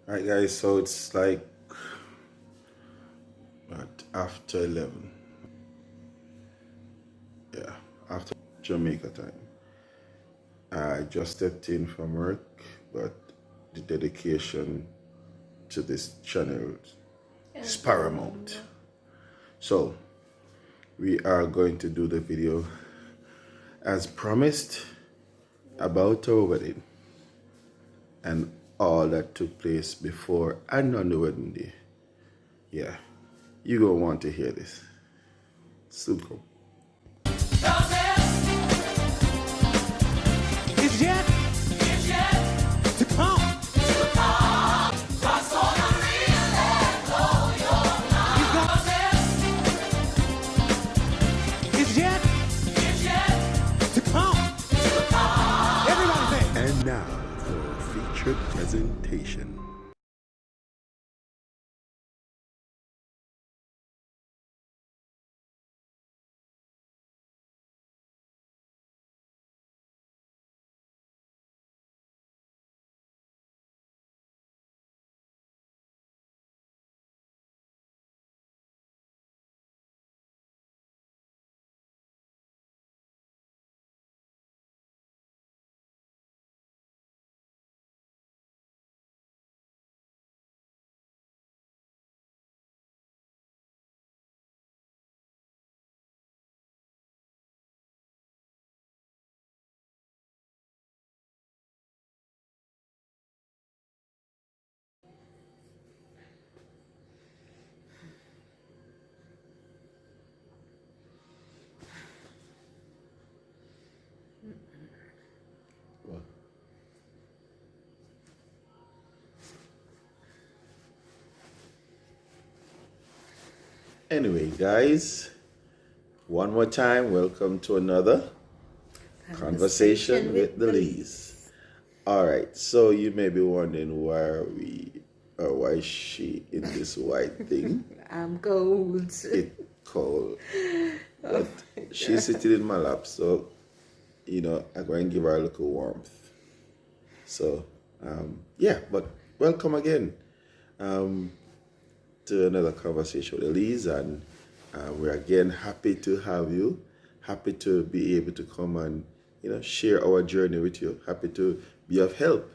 Alright guys, so it's like after 11. Yeah, after Jamaica time. I just stepped in from work, but the dedication to this channel is paramount. So we are going to do the video as promised about our wedding and all that took place before and on the wedding day. Yeah, you're gonna want to hear this. Soon come. It's yet to come. God's gonna really blow your mind. It's yet to come. Everybody say. And now for a featured presentation. Anyway, guys, one more time, welcome to another conversation with the Lees. All right, so you may be wondering why is she in this white thing? I'm cold. It's cold, but she's sitting in my lap, so I'm going to give her a little warmth. So, yeah, but welcome again. To another conversation with Elise, and we're again happy to have you, happy to be able to come and share our journey with you, happy to be of help,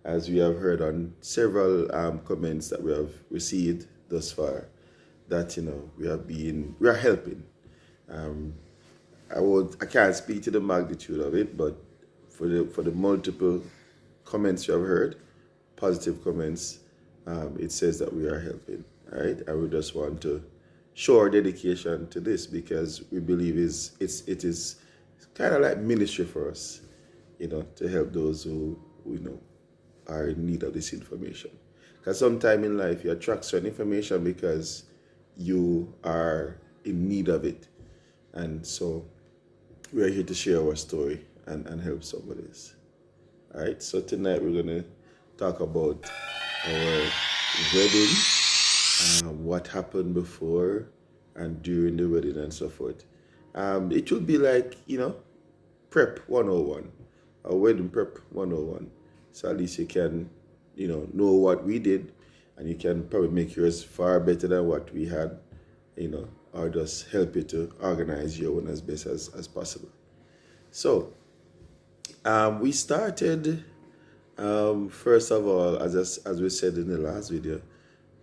as we have heard on several comments that we have received thus far, that we are helping. I can't speak to the magnitude of it, but for the multiple comments you have heard, positive comments, it says that we are helping. All right, I would just want to show our dedication to this, because we believe it is kind of like ministry for us, to help those who are in need of this information. Because sometime in life you attract certain information because you are in need of it, and so we are here to share our story and help somebody else. All right, so tonight we're gonna talk about our wedding. What happened before and during the wedding and so forth. It will be like, prep 101, a wedding prep 101. So at least you can, know what we did, and you can probably make yours far better than what we had, or just help you to organize your one as best as possible. So, we started, first of all, as we said in the last video,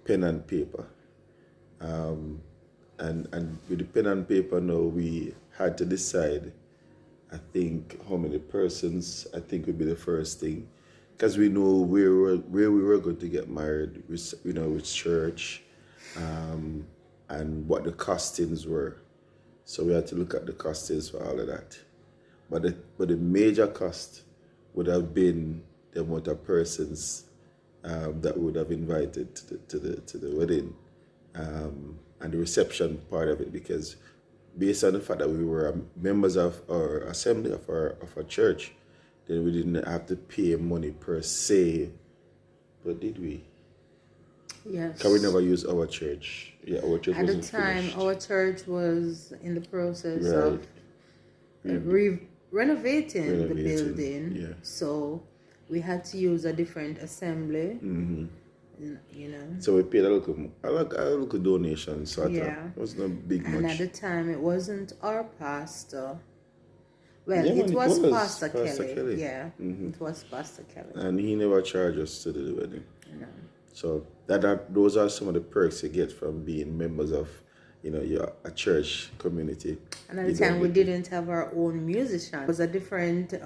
pen and paper. And with the pen and paper now, we had to decide, I think, how many persons, I think, would be the first thing. Because we know where we were going to get married, with church, and what the costings were. So we had to look at the costings for all of that. But the major cost would have been the amount of persons that we would have invited to the wedding, and the reception part of it, because based on the fact that we were members of our assembly of our church, then we didn't have to pay money per se. But did we? Yes. Because we never used our church. Yeah, our church at the wasn't time finished. Our church was in the process Right. of renovating the building. Yeah. So we had to use a different assembly. you know. So we paid a little donation, sort of. Yeah. It was not big And much. at the time, it wasn't our pastor. Well, Yeah, it man, was it was Pastor Pastor Kelly. Kelly. Yeah, it was Pastor Kelly. And he never charged us to do the wedding. No. So those are some of the perks you get from being members of, a church community. And at the time, we didn't have our own musician. It was a different.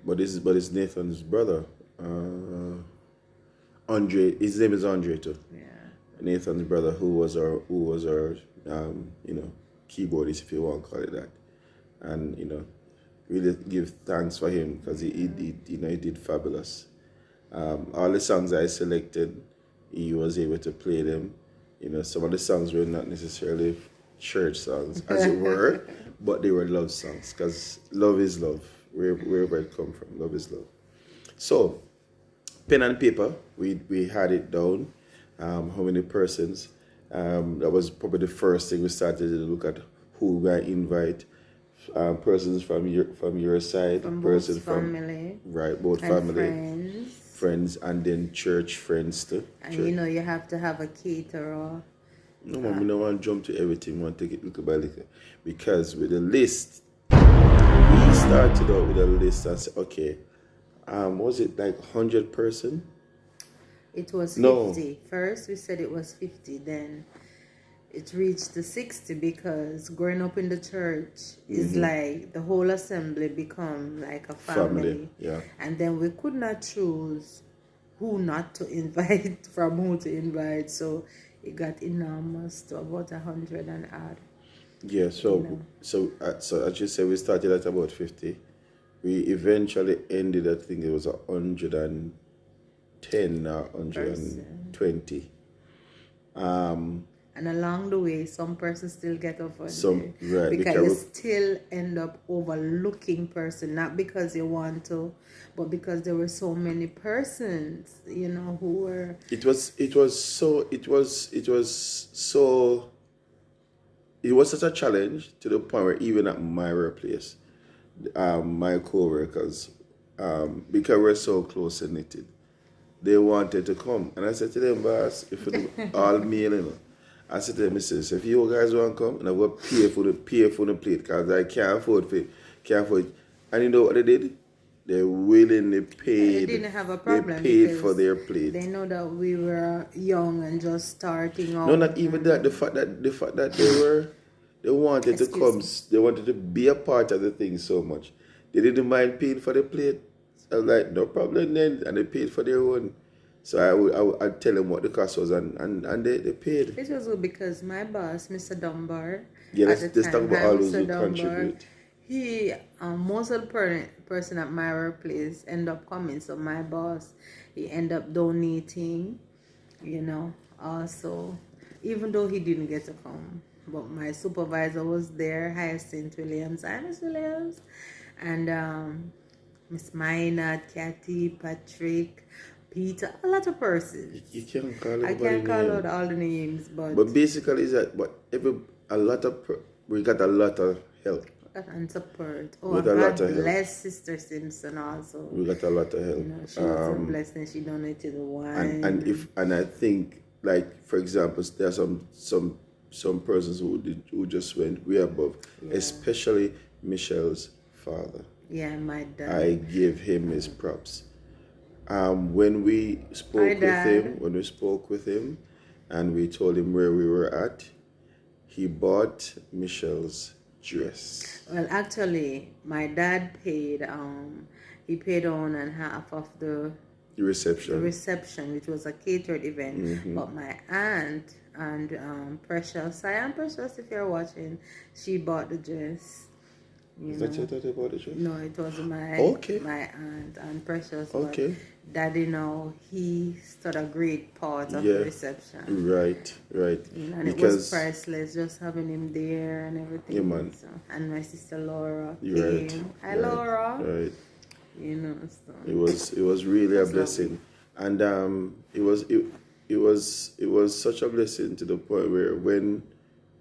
But it's Nathan's brother, Andre. His name is Andre too. Yeah. Nathan's brother, who was our keyboardist, if you want to call it that, and really give thanks for him because he did fabulous. All the songs I selected, he was able to play them. Some of the songs were not necessarily church songs, as it were, but they were love songs because love is love. Wherever it come from, love is love. So, pen and paper, we had it down. How many persons? That was probably the first thing we started to look at who we invite. Persons from your side, From persons both family, right, both and family, friends, and then church friends too. And you have to have a caterer. No, we don't want to jump to everything. We want to take it little by little, because with the list, we started out with a list and said, okay, was it like 100 person? It was 50. No. First, we said it was 50. Then it reached to 60 because growing up in the church is like the whole assembly become like a family. Yeah. And then we could not choose who not to invite from who to invite. So it got enormous to about 100 and odd. Yeah, so as you said, we started at about 50. We eventually ended, I think it was 110 or 120. And along the way, some persons still get offended. Right, because you still end up overlooking person, not because you want to, but because there were so many persons, who were. It was such a challenge to the point where even at my workplace, my co-workers, because we're so close knitted, they wanted to come, and I said to them, boss, if it all male, I said to them, Mrs. if you guys want to come, and I will pay for the plate because I can't afford it. And you know what they did? They willingly paid. They didn't have a problem. They paid for their plate. They know that we were young and just starting out. No, not even that. The fact that they wanted to come. They wanted to be a part of the thing so much. They didn't mind paying for the plate. I was like, no problem then, and they paid for their own. So I'd tell them what the cost was, and they paid. It was good because my boss, Mr. Dunbar, let's talk about all those who contribute. He, most of the person at my workplace end up coming. So my boss, he end up donating, also, even though he didn't get to come. But my supervisor was there, Hyacinth Williams, hi Miss Williams, and Miss Minot, Kathy, Patrick, Peter, a lot of persons. You can't call I can't call out all the names, but basically is that we got a lot of help and support. God bless Sister Simpson also. We got a lot of help. She was a blessing. She donated the wine. And I think, like, for example, there are some persons who just went way above, especially Michelle's father. Yeah, my dad. I give him his props. When we spoke with him, and we told him where we were at, he bought Michelle's dress. Well, actually, my dad paid. He paid on and half of the reception, which was a catered event. But my aunt and Precious, I am Precious. If you're watching, she bought the dress. Is that your daddy bought the dress? No, it was my aunt and Precious. Okay. Daddy now, he stood a great part of the reception. Right. And it was priceless just having him there and everything. Yeah, man. So, and my sister Laura Right. came. Hi, Laura. Right. So it was really a blessing, and it was such a blessing to the point where when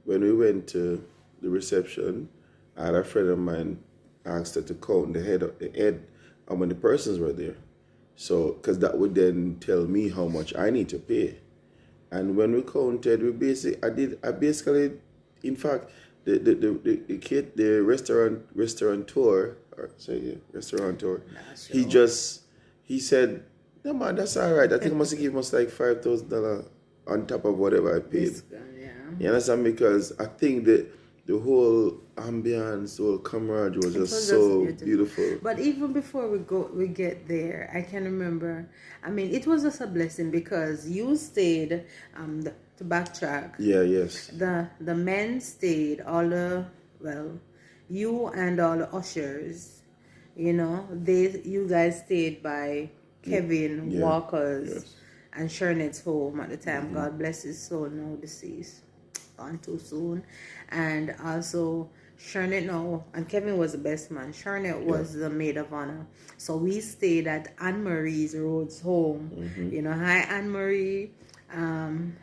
we went to the reception, I had a friend of mine asked her to count the head how many persons were there. So, because that would then tell me how much I need to pay. And when we counted, I basically, in fact, the restaurateur, he said, no man, that's all right. I think I must give us like $5,000 on top of whatever I paid. You understand? Because I think that the whole ambience, the whole camaraderie was just so beautiful. But even before we get there, I can remember. I mean, it was just a blessing because you stayed. To backtrack. Yeah. Yes. The men stayed. You and all the ushers. You know, you guys stayed by Kevin Walker's and Shernet's home at the time. God bless his soul, now deceased. Gone too soon. And also Shernet and Kevin was the best man. Shernet was the maid of honor. So we stayed at Anne Marie's Rhodes home. You know, hi Anne Marie, and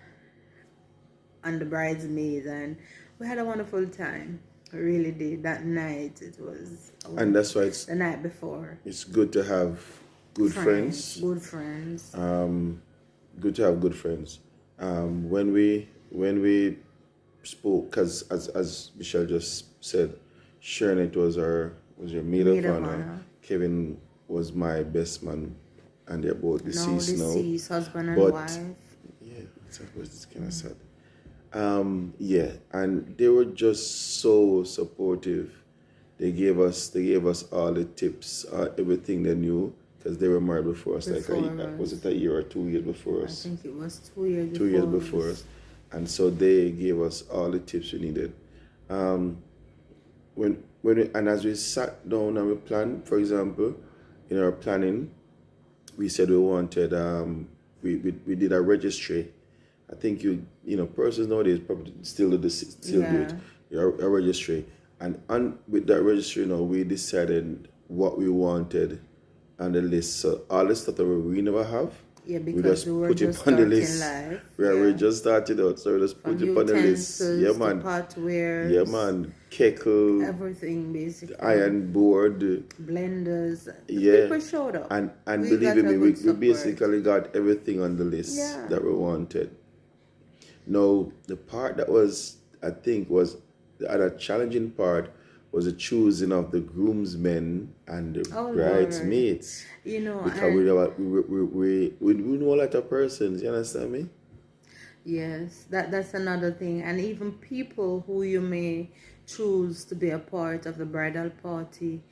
the bridesmaids, and we had a wonderful time. We really did. That night it was and that's why it's the night before. It's good to have good friends. Good friends. Good to have good friends. When we spoke, because as Michelle just said, Sharon, was your maid of honor. Kevin was my best man, and they're both deceased now. Deceased, husband and wife. Yeah, it's kind of sad. And they were just so supportive. They gave us all the tips, everything they knew, because they were married before us. Was it a year or 2 years before us? I think it was 2 years before. 2 years before us. And so they gave us all the tips we needed. As we sat down and we planned, for example, in our planning, we said we wanted, we did a registry. I think persons nowadays probably still do it. A registry. And with that registry, we decided what we wanted on the list. So all the stuff that we never have, because we were put it on the list. We just started out, so we just put it on the list. Yeah, man. Potwares. Yeah, man. Kettle. Everything, basically. Iron board. Blenders. Yeah. People showed up. And believe me, we basically got everything on the list that we wanted. Now, the part that was the other challenging part was the choosing of the groomsmen and the bridesmaids. Because we know a lot of persons, you understand me? Yes, that's another thing. And even people who you may choose to be a part of the bridal party,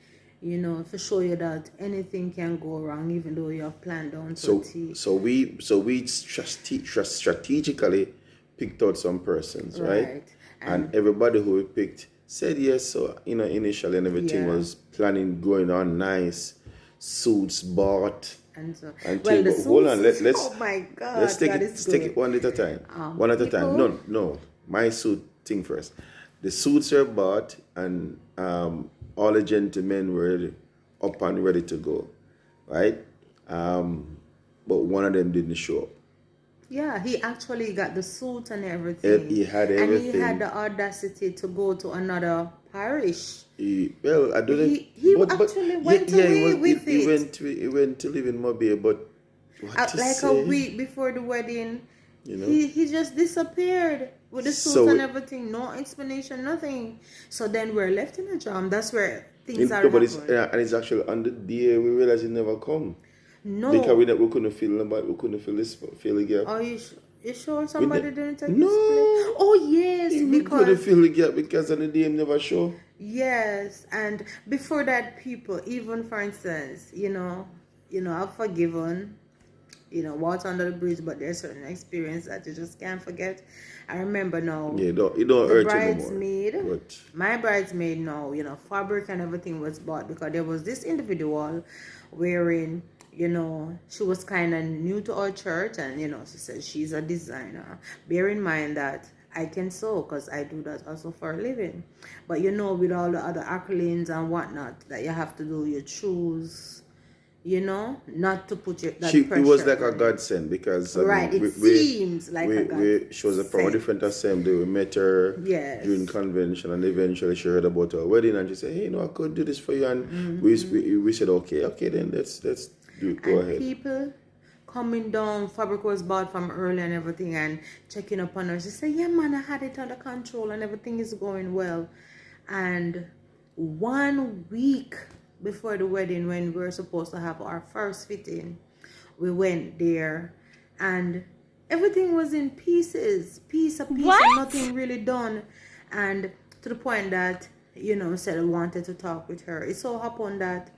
to show you that anything can go wrong, even though you have planned on So we strategically picked out some persons, right? And everybody who we picked said yes. So initially, and everything was planning going on nice. Suits bought. And so, hold on, let's oh my God, let's take it one at a time. One at a time. No, my suit thing first. The suits are bought, and all the gentlemen were up and ready to go, right? But one of them didn't show up. Yeah, he actually got the suit and everything. He had everything. And he had the audacity to go to another parish. He actually went away with it. He went to live in Mobile, but a week before the wedding, he just disappeared with the suit and everything. No explanation, nothing. So then we're left in a jam. That's where things are happening. And it's actually on the day we realized he never come. No. Because we couldn't feel nobody. We couldn't feel the gap. Are you sure somebody didn't take his place? Oh, yes. We couldn't feel the gap because on the day he never show. Yes. And before that, people, even for instance, I've forgiven, water under the bridge, but there's certain experience that you just can't forget. I remember now. Yeah, it don't hurt anymore. My bridesmaid now, fabric and everything was bought because there was this individual wearing, she was kind of new to our church, and she said she's a designer. Bear in mind that I can sew because I do that also for a living. But with all the other accolades and whatnot that you have to do, you choose, not to put that pressure. It was like a godsend because it seems like a godsend. She was from a different assembly. We met her during convention, and eventually she heard about our wedding, and she said, "Hey, I could do this for you." And we said, "Okay, then let's." Go ahead. People coming down, fabric was bought from early and everything, and checking up on her. She said, yeah man, I had it under control and everything is going well. And 1 week before the wedding, when we were supposed to have our first fitting, we went there and everything was in pieces, piece of piece, and nothing really done. And to the point that, you know, said I wanted to talk with her. It so happened that,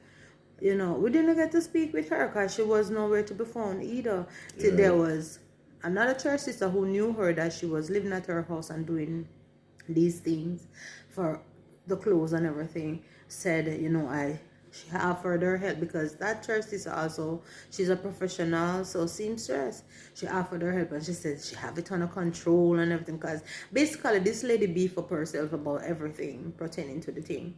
you know, we didn't get to speak with her because she was nowhere to be found either. Till there was another church sister who knew her, that she was living at her house and doing these things for the clothes and everything. Said, you know, she offered her help because that church sister also, she's a professional, so seamstress. She offered her help and she said she have it under control and everything, because basically this lady beef up herself about everything pertaining to the thing.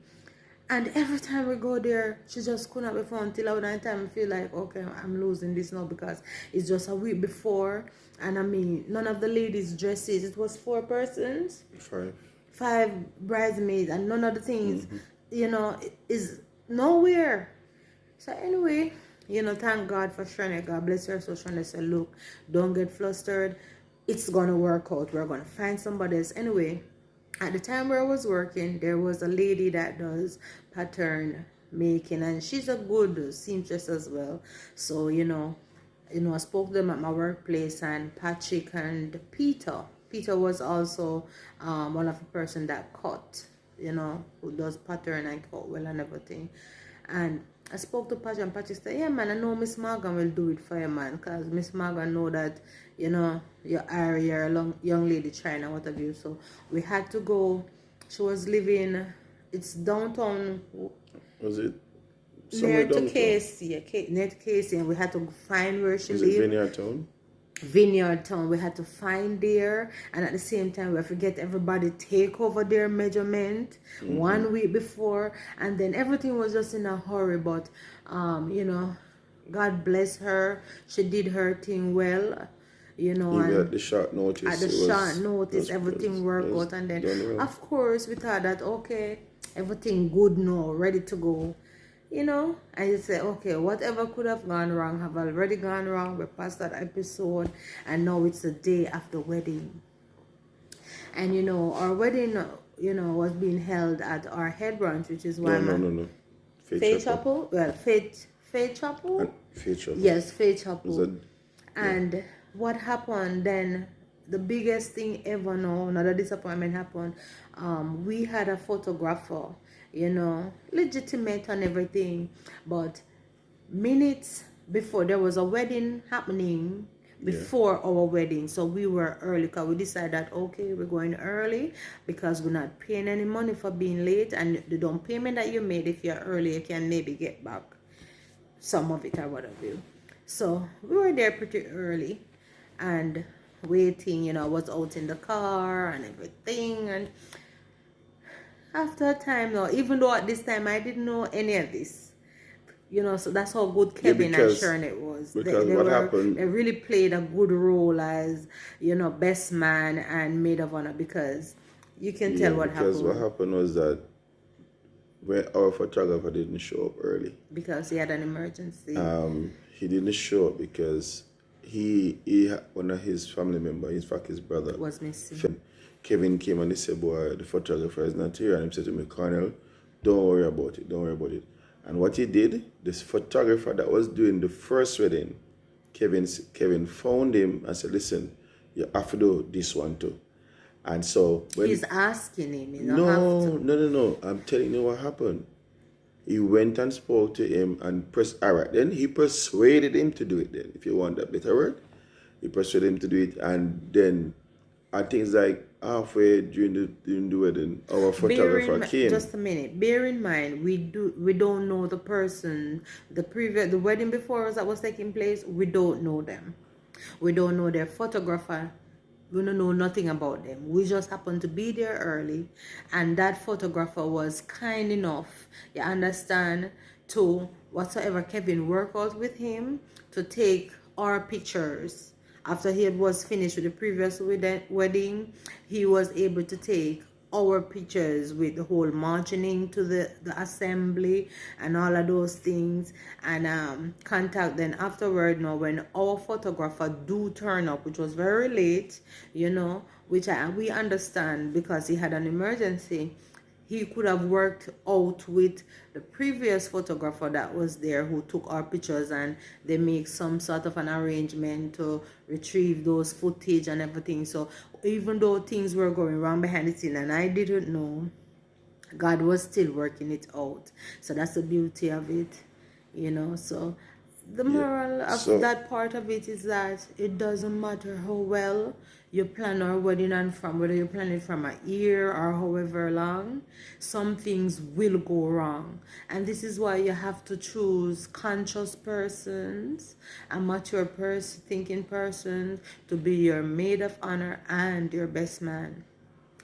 And every time we go there, she just couldn't be found. Till I time I feel like, okay, I'm losing this now, because it's just a week before. And I mean, none of the ladies' dresses, it was 4 persons. 5 bridesmaids, and none of the things, you know, is nowhere. So anyway, you know, thank God for Shana. God bless her. So Shana said, look, don't get flustered. It's going to work out. We're going to find somebody else. Anyway, at the time where I was working, there was a lady that does pattern making, and she's a good seamstress as well. So, you know, I spoke to them at my workplace, and Patrick and Peter was also one of the person that cut, you know, who does pattern and cut well and everything. And I spoke to Patrick, and Patrick said, yeah man, I know Miss Morgan will do it for you, man, because Miss Morgan know that, you know, you're a young lady trying and what have you. So we had to go. She was living, it's downtown. Was it? Near to Casey, near to Casey, and we had to find where she lived. Was it Vineyard Town? Vineyard Town. We had to find there, and at the same time we have to get everybody take over their measurement 1 week before, and then everything was just in a hurry. But you know, God bless her, she did her thing well, you know. Even and at the short notice, everything worked out. And then of course we thought that, okay, everything good now, ready to go, you know. And you say, okay, whatever could have gone wrong have already gone wrong. We passed that episode, and now it's the day after wedding. And you know, our wedding, you know, was being held at our head branch, which is why no. Faith Chapel. Well, Faith Chapel. Faith Chapel. Yes, Faith Chapel. And what happened then? The biggest thing ever, no, another disappointment happened. We had a photographer, you know, legitimate and everything, but minutes before there was a wedding happening before our wedding, so we were early because we decided that, okay, we're going early because we're not paying any money for being late, and the down payment that you made, if you're early, you can maybe get back some of it or whatever. So we were there pretty early and waiting, you know. I was out in the car and everything, and after a time now, even though at this time I didn't know any of this, you know, so that's how good Kevin and Shernette was. They really played a good role as, you know, best man and maid of honor, because you can tell what happened. Because what happened was that when our photographer didn't show up early, because he had an emergency. He didn't show up because he one of his family members, in fact his brother, was missing. Kevin came and he said, boy, the photographer is not here. And he said to me, Colonel, don't worry about it. And what he did, this photographer that was doing the first wedding, Kevin found him and said, listen, you have to do this one too. And so he's asking him, you know, no. I'm telling you what happened. He went and spoke to him and then he persuaded him to do it then, if you want that better word. He persuaded him to do it, and then I think it's like halfway during the wedding, our photographer came. Just a minute. Bear in mind, we don't know the person. The wedding before us that was taking place, we don't know them. We don't know their photographer. We don't know nothing about them. We just happened to be there early, and that photographer was kind enough, you understand, to whatsoever Kevin worked out with him to take our pictures. After he was finished with the previous wedding, he was able to take our pictures with the whole margining to the assembly and all of those things, and contact them afterward. Now when our photographer do turn up, which was very late, you know, which we understand because he had an emergency, he could have worked out with the previous photographer that was there who took our pictures, and they make some sort of an arrangement to retrieve those footage and everything. So even though things were going wrong behind the scene and I didn't know, God was still working it out. So that's the beauty of it, you know. So the moral of that part of it is that it doesn't matter how well you plan our wedding and from whether you plan it from a year or however long, some things will go wrong. And this is why you have to choose conscious persons, a mature person, thinking person to be your maid of honor and your best man,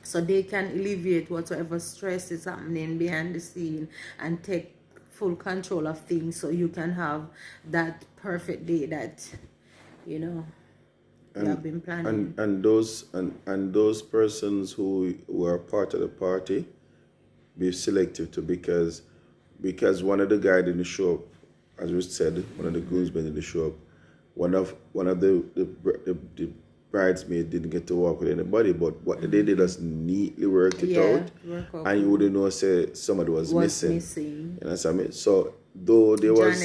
so they can alleviate whatever stress is happening behind the scene and take full control of things, so you can have that perfect day that, you know, you have been planning. And those persons who are part of the party, be selective too, because one of the guys in the shop, as we said, one of the groomsmen in the shop, one of the bridesmaid didn't get to walk with anybody, but what they did was neatly work it out, and you wouldn't know say somebody was missing. You know what I mean? So though there was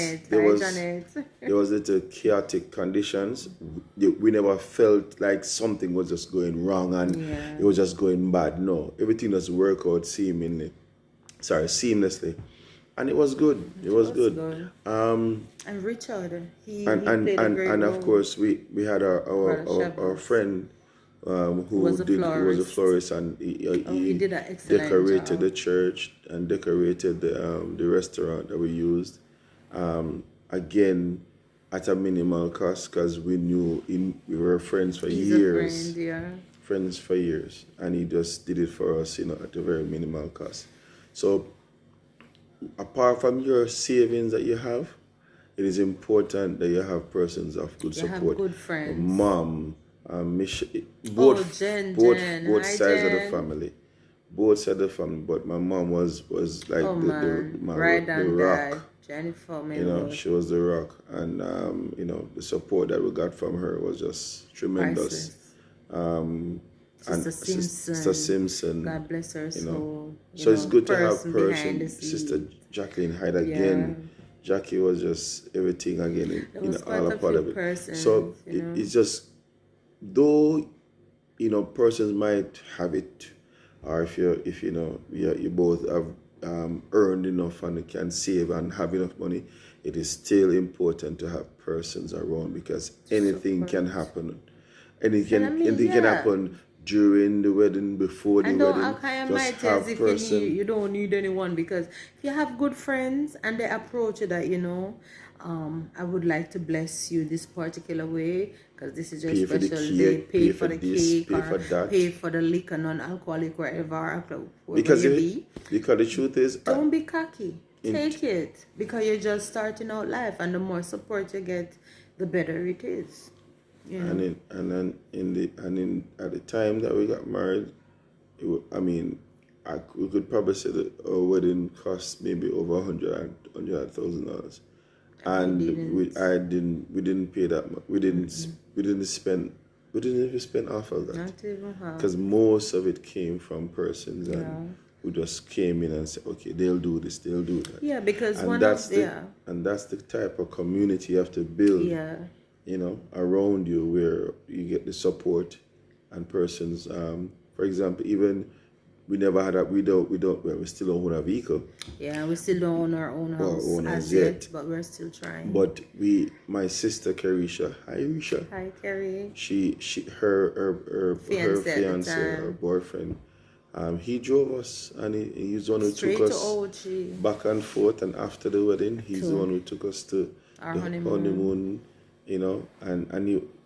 little chaotic conditions, we never felt like something was just going wrong and it was just going bad. No, everything just worked out seamlessly, and it was good. It was good. And Richard, he and played a great role. of course we had our friend who was a florist, and he did an excellent decorated job. the church and decorated the restaurant that we used, again at a minimal cost, because we knew we were friends for years. Friends for years, and he just did it for us, you know, at a very minimal cost. So apart from your savings that you have, it is important that you have persons of good support. Have good friends. Mom, both Jen. Both Hi, sides Jen. of the family. Both sides of the family. But my mom was like the rock. Jennifer, you know, she was the rock, and you know, the support that we got from her was just tremendous. Sister Simpson, God bless her soul. So it's good to have person. Sister Jacqueline Hyde again. Jackie was just everything again, all a part of it. So it's just, though, you know, persons might have it, or if you both have earned enough and can save and have enough money, it is still important to have persons around, because anything can happen. Anything can happen during the wedding, before the wedding. Just have person. You don't need anyone, because if you have good friends and they approach you that, you know, I would like to bless you this particular way, because this is your special day. Pay for the cake, pay for the liquor, non-alcoholic, wherever because you be. Because the truth is, don't be cocky. Take it, because you're just starting out life, and the more support you get, the better it is. Yeah. And at the time that we got married, we could probably say that our wedding cost maybe over $100,000, and we didn't pay that much. We didn't even spend half of that. Not even half. Because most of it came from persons who just came in and said, okay, they'll do this, they'll do that. Yeah, because and that's the type of community you have to build. Yeah. You know, around you, where you get the support and persons. For example, even we never had we still don't own a vehicle. Yeah, we still don't own our own house as yet, but we're still trying. But my sister Carisha, hi Risha. Hi Carrie. Her fiance, her boyfriend, he drove us, and he's the one who took us back and forth, and after the wedding, he's the one who took us to our the honeymoon. You know, and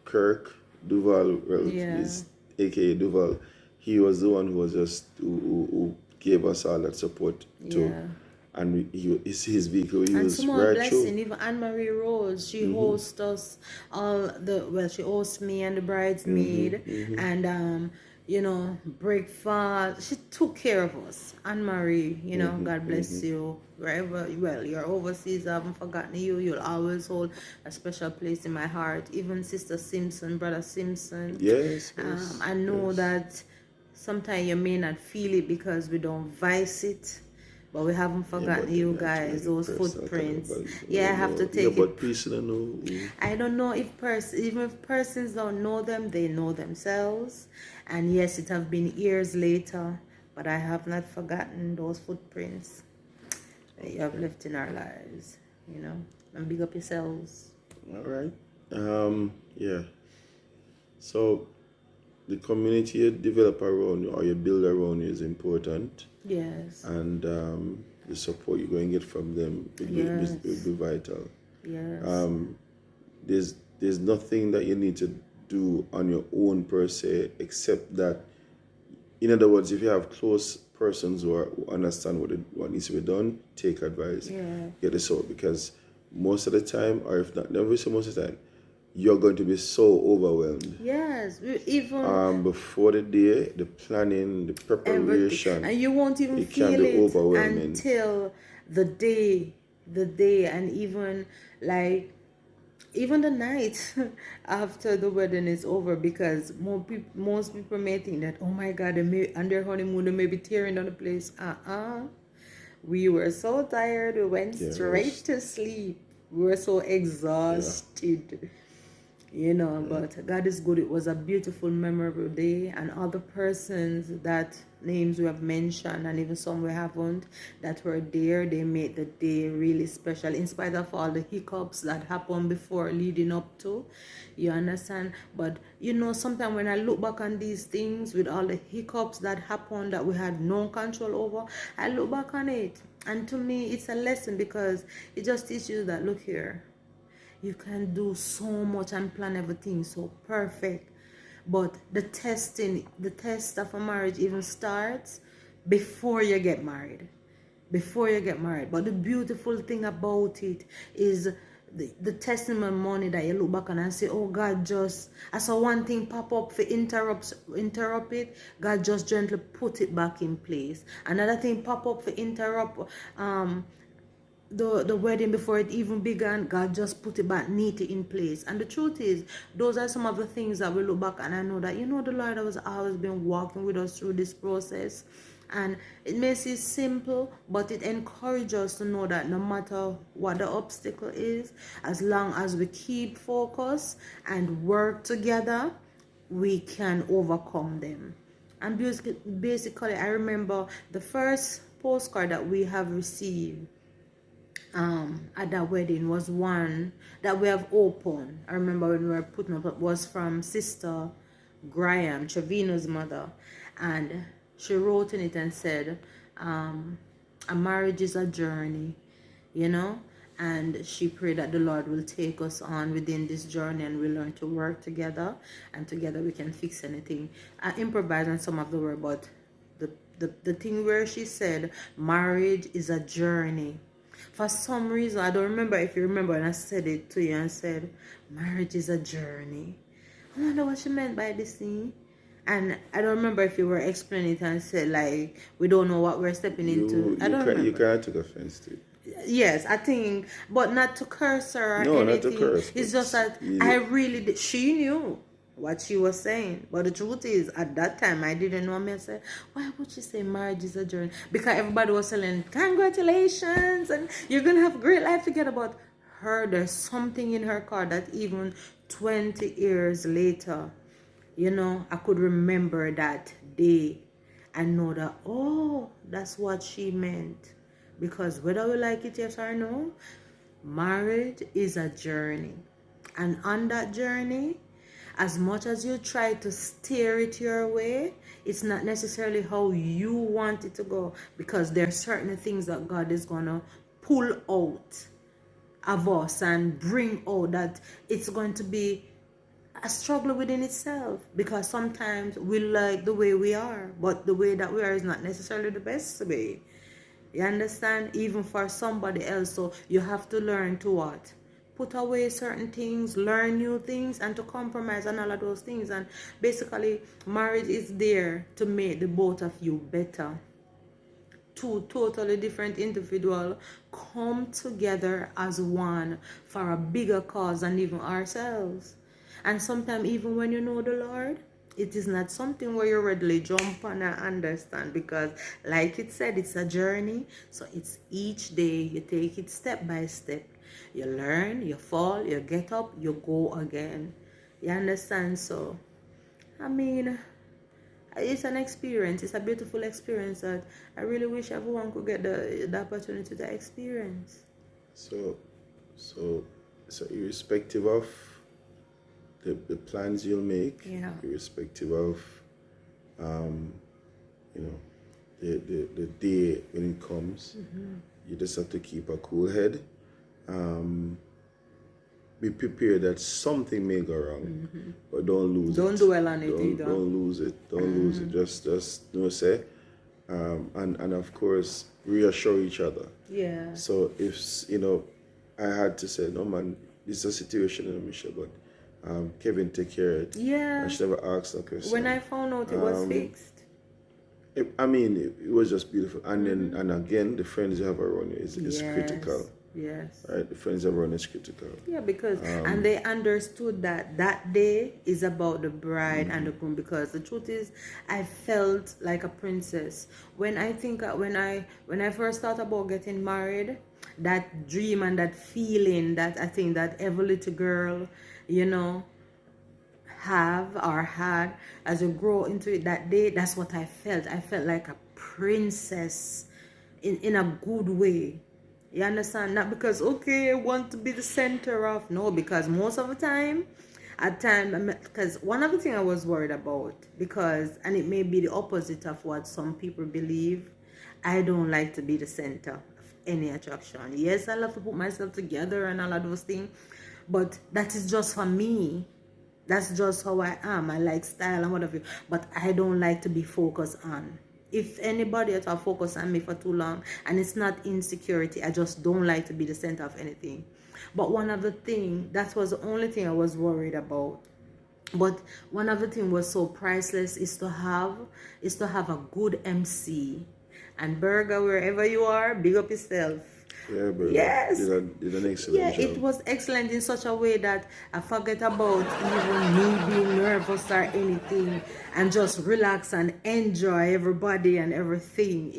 Kirk Duval, is aka Duval, he was the one who was just who gave us all that support too. Yeah. And his vehicle, he was right blessing, through. even Anne-Marie Rose, she hosts us she hosts me and the bridesmaid, and you know, breakfast. She took care of us. Anne Marie, you know, God bless you. Wherever, well, you're overseas, I haven't forgotten you. You'll always hold a special place in my heart. Even Sister Simpson, Brother Simpson. Yes. I know that sometimes you may not feel it because we don't voice it. But we haven't forgotten you guys, those footprints. Yeah, I have to take it. I don't know if even if persons don't know them, they know themselves. And yes, it have been years later, but I have not forgotten those footprints that you have left in our lives, you know. And big up yourselves. All right. Yeah. So the community you develop around you or you build around you is important. Yes. And the support you're going to get from them will be vital. Yes. There's nothing that you need to do on your own per se, except that, in other words, if you have close persons who understand what needs to be done, take advice. Get this out, because most of the time, or if not never so most of the time, you're going to be so overwhelmed. Yes, even before the day, the planning, the preparation, everything. And you won't even feel it until the day, and even the night after the wedding is over, because most people may think that, oh my God, on their honeymoon they may be tearing down the place. We were so tired, we went straight to sleep. We were so exhausted. You know, but God is good. It was a beautiful, memorable day, and all the persons that names we have mentioned, and even some we haven't, that were there, they made the day really special, in spite of all the hiccups that happened before leading up to, you understand. But you know, sometimes when I look back on these things, with all the hiccups that happened that we had no control over, I look back on it, and to me it's a lesson, because it just teaches you that, look here, you can do so much and plan everything so perfect, but the test of a marriage even starts before you get married. But the beautiful thing about it is the testimony that you look back on and say, oh, God just, I saw one thing pop up for interrupt it, God just gently put it back in place. Another thing pop up for interrupt the wedding before it even began, God just put it back neatly in place. And the truth is, those are some of the things that we look back, and I know that, you know, the Lord has always been walking with us through this process. And it may seem simple, but it encourages us to know that no matter what the obstacle is, as long as we keep focus and work together, we can overcome them. And basically, I remember the first postcard that we have received at that wedding was one that we have opened. I remember when we were putting up, it was from Sister Graham, Trevino's mother, and she wrote in it and said, a marriage is a journey, you know, and she prayed that the Lord will take us on within this journey, and we learn to work together, and together we can fix anything. I improvised on some of the word, but the thing where she said marriage is a journey, for some reason, I don't remember if you remember, and I said it to you and said, marriage is a journey. I wonder what she meant by this thing. And I don't remember if you were explaining it and said, like, we don't know what we're stepping into. I don't remember. You kind of took offense to it. Yes, I think, but not to curse her or anything. Not to curse. It's just that I really did. She knew what she was saying, but the truth is, at that time I didn't know. I said, why would she say marriage is a journey? Because everybody was saying congratulations and you're gonna have a great life together. But her, there's something in her car that even 20 years later, you know, I could remember that day and know that, oh, that's what she meant. Because whether we like it, yes or no, marriage is a journey, and on that journey, as much as you try to steer it your way, it's not necessarily how you want it to go, because there are certain things that God is going to pull out of us and bring out that it's going to be a struggle within itself, because sometimes we like the way we are, but the way that we are is not necessarily the best way. You understand? Even for somebody else. So you have to learn to what? put away certain things, learn new things, and to compromise on all of those things. And basically, marriage is there to make the both of you better. Two totally different individuals come together as one for a bigger cause than even ourselves. And sometimes, even when you know the Lord, it is not something where you readily jump on and understand, because like it said, it's a journey. So it's each day you take it step by step. You learn, you fall, you get up, you go again. You understand? So I mean, it's an experience. It's a beautiful experience that I really wish everyone could get the opportunity to experience. So irrespective of the plans you'll make, irrespective of the day when it comes, you just have to keep a cool head. Be prepared that something may go wrong, but don't lose it. Don't dwell on it either. Don't lose it. Don't lose it. Just say, and of course reassure each other. Yeah. So if I had to say, no man, this is a situation in Michelle, but Kevin take care of it. Yeah. I should never ask that question. When I found out it was fixed. It was just beautiful. And then and again, the friends you have around you is critical. Yes. Right, the friends around is critical. Yeah, because and they understood that day is about the bride and the groom. Because the truth is, I felt like a princess when I first thought about getting married. That dream and that feeling that I think that every little girl, have or had as you grow into it, that day, that's what I felt. I felt like a princess in a good way. You understand? Not because, okay, I want to be the center of, no, because most of the time, because one of the things I was worried about, and it may be the opposite of what some people believe, I don't like to be the center of any attraction. Yes, I love to put myself together and all of those things, but that is just for me. That's just how I am. I like style and whatever, but I don't like to be focused on. If anybody at all focus on me for too long, and it's not insecurity, I just don't like to be the center of anything. But one of the things, that was the only thing I was worried about. But one of the things was so priceless is to have a good MC. And Burger, wherever you are, big up yourself. Yeah, but yes, did an excellent job. It was excellent in such a way that I forget about even me being nervous or anything, and just relax and enjoy everybody and everything.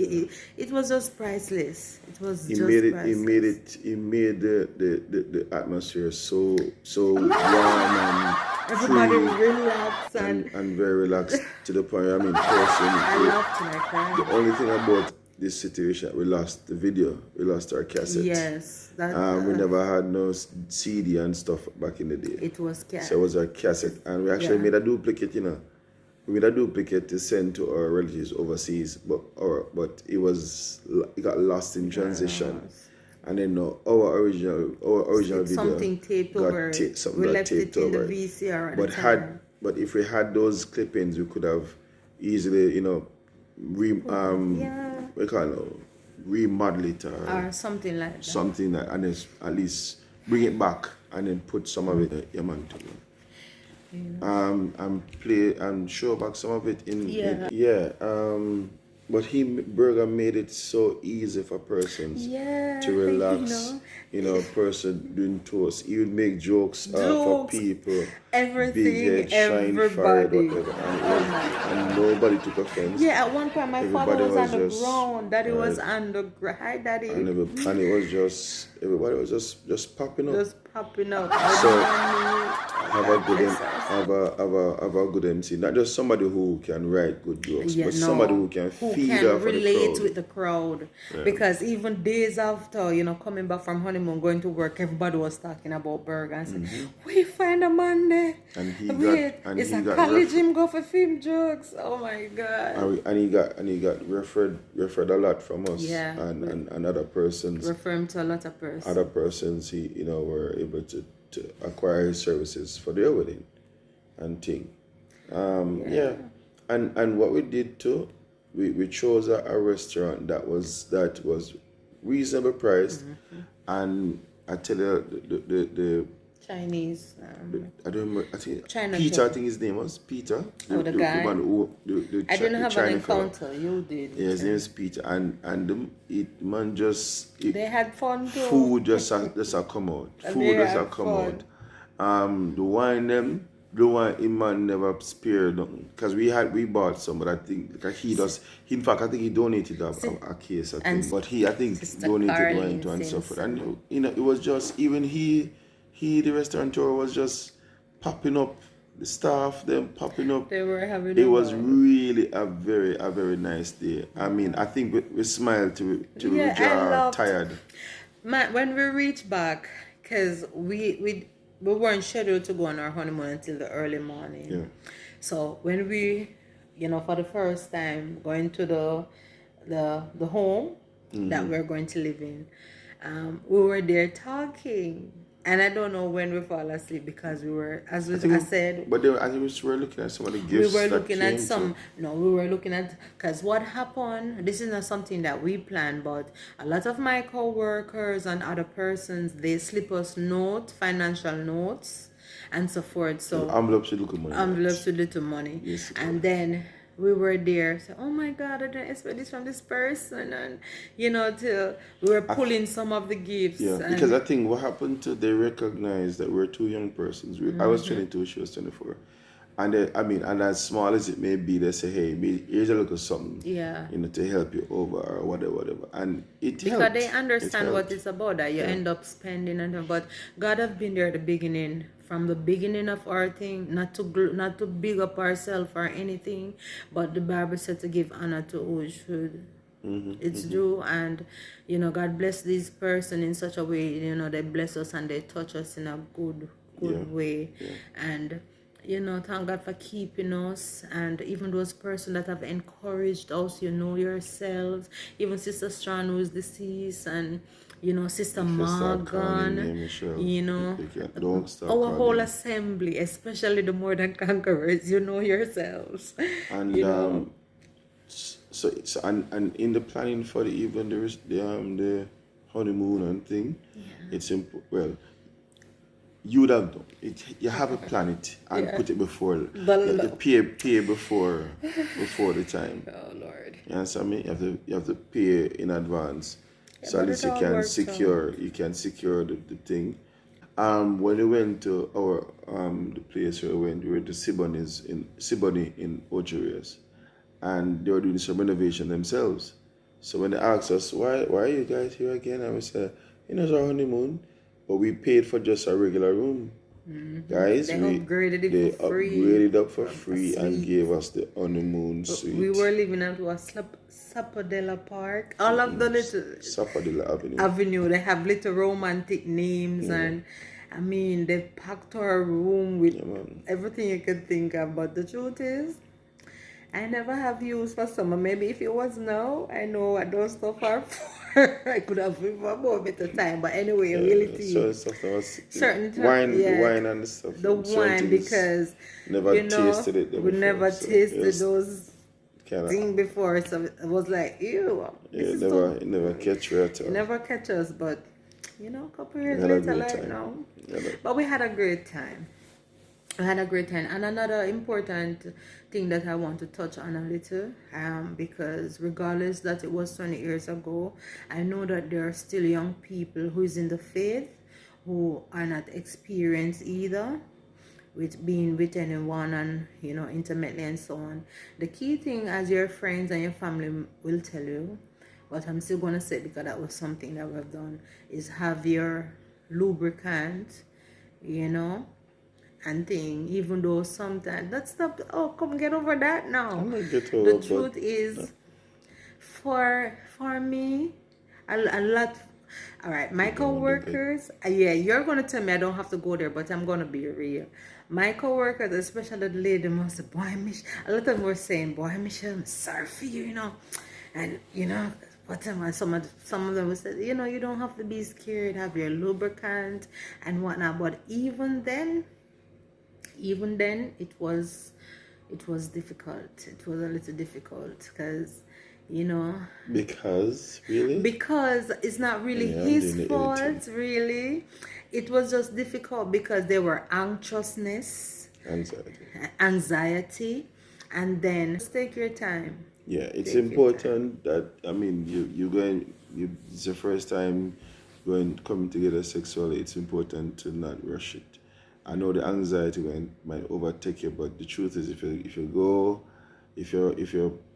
It was just priceless. It was priceless. It made the atmosphere so warm and everybody free relaxed and very relaxed to the point. I mean, personally, I laughed and I cried. The only thing about this situation, we lost the video, we lost our cassette. Yes, we never had no CD and stuff back in the day. It was cassette. So it was our cassette, and we actually made a duplicate. We made a duplicate to send to our relatives overseas, but it got lost in transition. Yes. And then our original video something taped over. We left it in the VCR. But if we had those clippings, we could have easily, remodel it or something like that. Something like, and at least bring it back and then put some of it and show back some of it in but Burger made it so easy for persons to relax. Person doing toast. He would make jokes for people. Everything, big head, everybody. Shine, whatever. And nobody took offense. Yeah, at one point my father was on the ground. Daddy was on the ground. Hi, Daddy. And it was just, everybody was just popping up. Just popping up. So have a good MC. Not just somebody who can write good jokes, but somebody who can feed off relate with the crowd. Yeah. Because even days after, coming back from honeymoon, going to work, everybody was talking about Burger and saying, we find a man there. And he got college him go for film jokes. Oh my God. And he got referred a lot from us. Yeah. And other persons. Refer him to a lot of persons. Other persons were able to acquire his services for their wedding and thing. And what we did too, we chose a restaurant that was reasonable priced, and I tell you the Chinese. I don't remember. I think China Peter. show. I think his name was Peter. The guy. The man who the I didn't have China an encounter. You did. Yeah, his name is Peter, and the man just they had fun too. Food just a come out. Food just a come out. The wine man never spared nothing because we bought some, but I think because in fact I think he donated a case, I think, but I think donated wine to and stuff, and it was just even the restaurateur was just popping up, the staff them popping up. They were having. It was really a very nice day. I mean, I think we smiled to we are tired. When we reached back, because we weren't scheduled to go on our honeymoon until the early morning. Yeah. So when we, for the first time going to the home that we're going to live in, we were there talking. And I don't know when we fall asleep because we were, as I said. But I think we were looking at some of the gifts. We were looking at some. No, we were looking at, because what happened. This is not something that we planned, but a lot of my co-workers and other persons, they slip us financial notes, and so forth. So envelopes with little money. Envelopes with little money. Yes. And then we were there, so oh my God, I didn't expect this from this person, and we were pulling some of the gifts. Yeah, because I think what happened they recognized that we're two young persons. I was 22, she was 24, and and as small as it may be, they say, hey, here's a little something, to help you over or whatever, and it because helped. They understand what it's about, that you end up spending, but God have been there at the beginning. From the beginning of our thing, not to big up ourselves or anything, but the Bible said to give honor to who should. It's due, and God bless this person in such a way. They bless us and they touch us in a good way, and thank God for keeping us, and even those persons that have encouraged us. Yourselves, even Sister Strand, who is deceased, and Sister Morgan, our whole assembly, especially the More Than Conquerors, yourselves. And so and in the planning for the evening, there is the honeymoon and thing. Yeah. It's simple. Well, you would have done it. You have to plan it and put it before. You have to pay before the time. Oh Lord. You understand me? You have to pay in advance. So at least you can secure the thing. When we went to our the place where we went to Siboney in Ocherias, and they were doing some renovation themselves. So when they asked us why are you guys here again, I was it's our honeymoon, but we paid for just a regular room. Guys, they upgraded it for free. Upgraded up for free and gave us the honeymoon suite. We were living at Sapodella Park. All of the little Sapodella Avenue. They have little romantic names, and I mean they packed our room with everything you could think of. But the truth is, I never have used for summer. Maybe if it was now, I know what those stuff are for. I could have been for more better time, but anyway, really certain wine and the stuff. The wine, because tasted it. We never tasted those things before, so it was like, ew. It never catch you at all. Never catch us, but a couple years later, like now. But we had a great time. And another important thing that I want to touch on a little, because regardless that it was 20 years ago, I know that there are still young people who is in the faith who are not experienced either with being with anyone and intimately and so on. The key thing, as your friends and your family will tell you, but I'm still gonna say because that was something that we've done, is have your lubricant, and thing, even though sometimes that's not, come get over that now. The truth is, for me, a lot. All right, my co-workers, you're gonna tell me I don't have to go there, but I'm gonna be real. My co-workers, especially the lady, must say, boy, Michelle. A lot of them were saying, boy, Michelle, I'm sorry for you, and whatever. Some of them would say, you don't have to be scared. Have your lubricant and whatnot. But even then, it was difficult. It was a little difficult because you know. Because really? Because it's not really his fault, really. It was just difficult because there were anxiety, and then just take your time. Yeah, it's important that, I mean, it's the first time coming together sexually. It's important to not rush it. I know the anxiety might overtake you, but the truth is, if you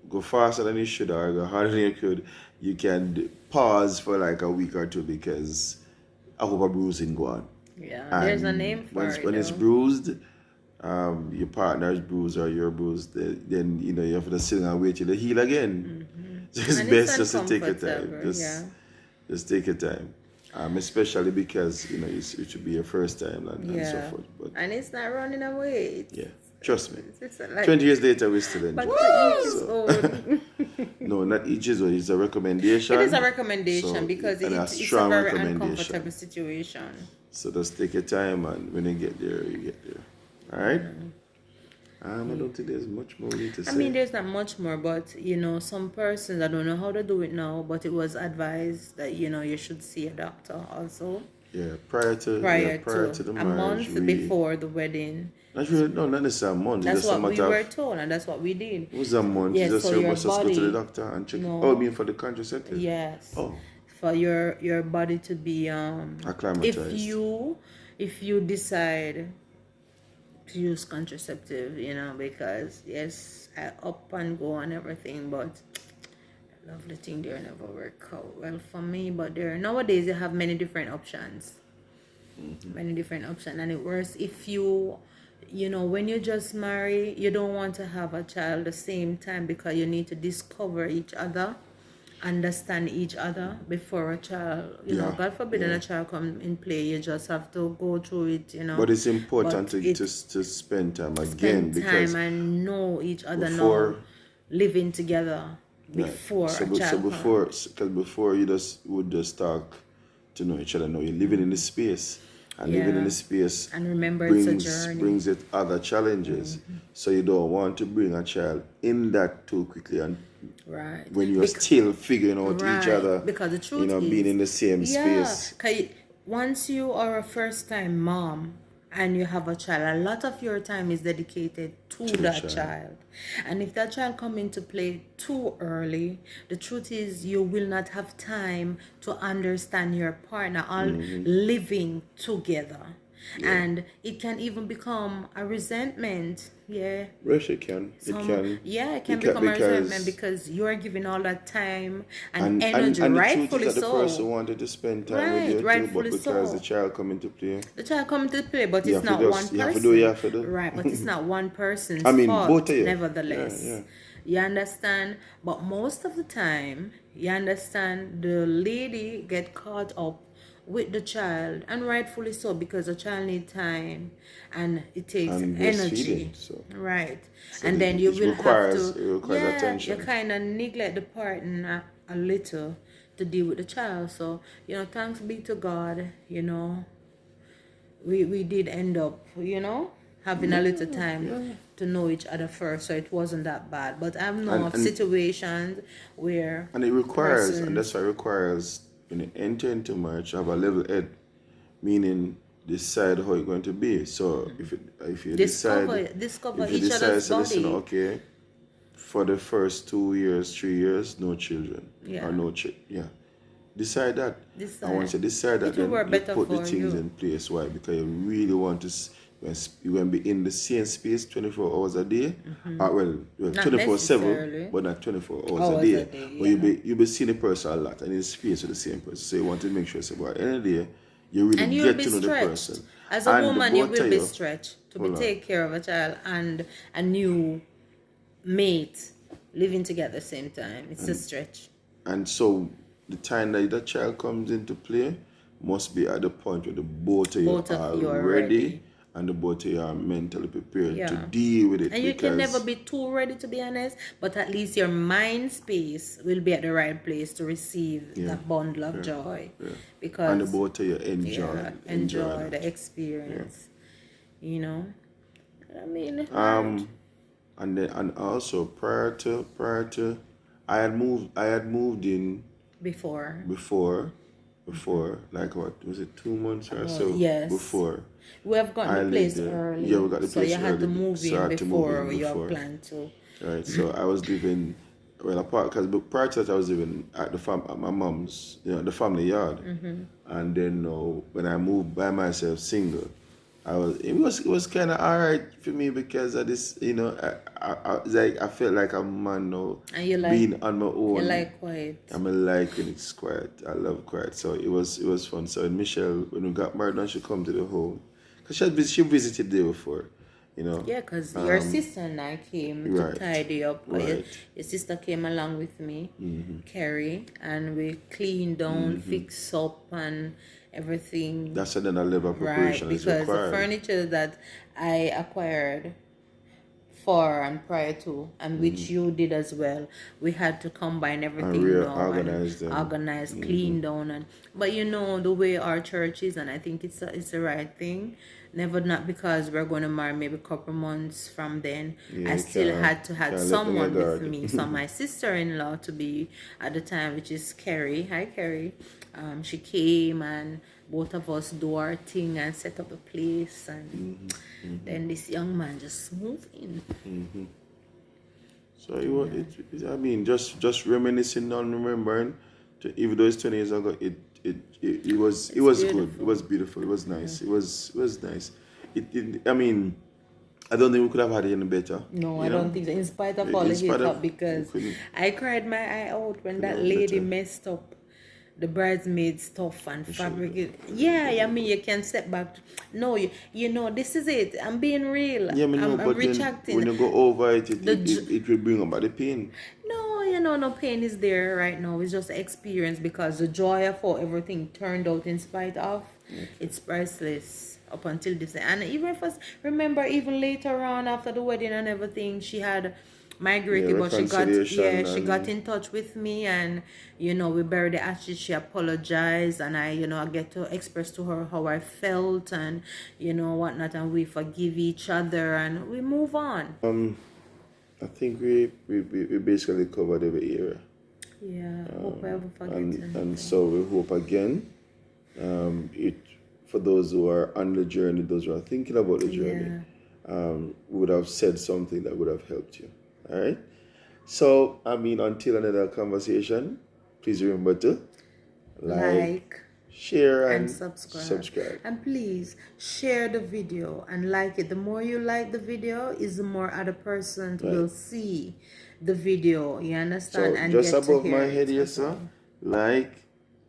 go faster than you should or go harder than you could, you can pause for like a week or two because I hope a bruising go on. Yeah, and there's a name for it. When it's bruised, your partner's bruised or you're bruised, then you have to sit and wait till they heal again. So it's best just to take your time. Just take your time. Especially because it should be your first time and so forth. And it's not running away. Trust me. 20 years later, we're still enjoying it. No, not each is old. It's a recommendation. It is a recommendation because it's a very uncomfortable situation. So just take your time, and when you get there, you get there. All right? I don't think there's much more we need to say. I mean, there's not much more, but, some persons, I don't know how to do it now, but it was advised that, you should see a doctor also. Yeah, prior to the marriage. A month before the wedding. Not necessarily a month. That's what we were told, and that's what we did. It was a month. Yes, you so your must body, just go to the doctor and check. No. Oh, you mean for the contraceptive? Yes. Oh. For your body to be acclimatized. If you decide to use contraceptive, because yes, I up and go and everything, but lovely thing there never work out well for me. But nowadays you have many different options. Many different options, and it works if when you just marry, you don't want to have a child the same time because you need to discover each other, understand each other before a child, God forbid a child come in play. You just have to go through it, But it's important to spend time because and know each other now, living together before a child before you would just talk to know each other. Now you're living in the space. And living in the space and remember it's a journey. Brings it other challenges. So you don't want to bring a child in that too quickly and when you're still figuring out each other. Because the truth is, being in the same space. Once you are a first time mom and you have a child, a lot of your time is dedicated to that child. And if that child come into play too early, the truth is you will not have time to understand your partner all living together. And it can even become a resentment. Yes, it can. It can become a resentment because you are giving all that time and energy, and rightfully the so. The person wanted to spend time with you too, but because the child come into play. The child come into play, but it's not one person. You have to do. Right, but it's not one person's fault, both of you. Nevertheless. You understand? But most of the time, you understand, the lady get caught up with the child, and rightfully so, because the child needs time and it takes energy. So and then you will have to attention. You kind of neglect the partner a little to deal with the child. So thanks be to God, we did end up having a little time to know each other first, so it wasn't that bad. But I've known of situations where and it requires and that's why it requires when you enter into marriage, you have a level head, meaning decide how you're going to be. So if you discover each other's body. Listen, okay, for the first 2 years, 3 years, no children or no decide that. And once you decide that, then you put the things in place. Why? Because you really want to. You're going to be in the same space 24 hours a day. 24/7, but not 24 hours a day. But you'll be seeing a person a lot and in space with the same person. So you want to make sure, at the end of the day, you really get to know the person. As a woman, you will be stretched to take care of a child and a new mate living together at the same time. It's a stretch. And so the time that the child comes into play must be at the point where the both of you are ready. And the both of you are mentally prepared to deal with it. And you can never be too ready, to be honest, but at least your mind space will be at the right place to receive that bundle of joy. Because and the both of you enjoy the experience. I mean, and also prior to I had moved in before, like what was it, 2 months or so? Yes. Before. We have gotten the place early. Yeah, we got the place early. So you had to move in before you had planned to. Right. So I was living apart, because prior to that I was living at at my mom's, the family yard, and then when I moved by myself, single, it was kind of alright for me because of this, I felt like a man now, and you like being on my own. You like quiet. I like when it's quiet. I love quiet. So it was fun. So Michelle, when we got married, she come to the home, because she visited the day before. Yeah, because your sister and I came to tidy up. Right. Your sister came along with me, Carrie, and we cleaned down, fixed up, and everything. That's another level of preparation. Right, because the furniture that I acquired for and prior to, and which you did as well, we had to combine everything now and organize, clean down, but the way our church is, and I think it's the right thing. Never, not because we're going to marry maybe a couple months from then. I still had to have someone with me. So my sister-in-law to be at the time, which is Carrie. Hi, Carrie. She came and both of us do our thing and set up the place, and then this young man just moved in. So just reminiscing on remembering, even though it's 20 years ago, it was good. It was beautiful. It was nice. It was nice. I don't think we could have had it any better. No, I don't think so. In spite of all the hiccups, because I cried my eye out when that lady messed up the bridesmaid stuff and fabric. Yeah, you can step back. No, this is it. I'm being real. Yeah, I'm retracting. When you go over it will bring about the pain. No pain is there right now. It's just experience, because the joy of how everything turned out in spite of, it's priceless up until this day. And even if remember, even later on after the wedding and everything, she had migrated, but she got in touch with me, and we buried the ashes. She apologized, and I get to express to her how I felt, and whatnot, and we forgive each other and we move on. I think we basically covered every area. Yeah, hope I ever forget anything. And so we hope again, for those who are on the journey, those who are thinking about the journey, we would have said something that would have helped you. All right. So until another conversation, please remember to like, share, and subscribe. And please share the video and like it. The more you like the video, is the more other persons will see the video. You understand? So and just above my head here, sir. Like,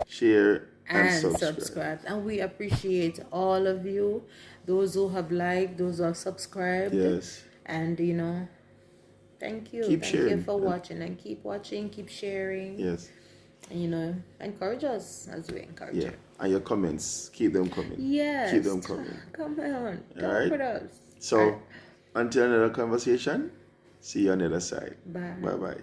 share, and subscribe. And we appreciate all of you, those who have liked, those who have subscribed. Yes. And thank you. Thank you for watching, and keep watching, keep sharing. Yes. And encourage us as we encourage you. And your comments, keep them coming. Yes. Keep them coming. Come on. Talk with us. So, until another conversation, see you on the other side. Bye. Bye-bye.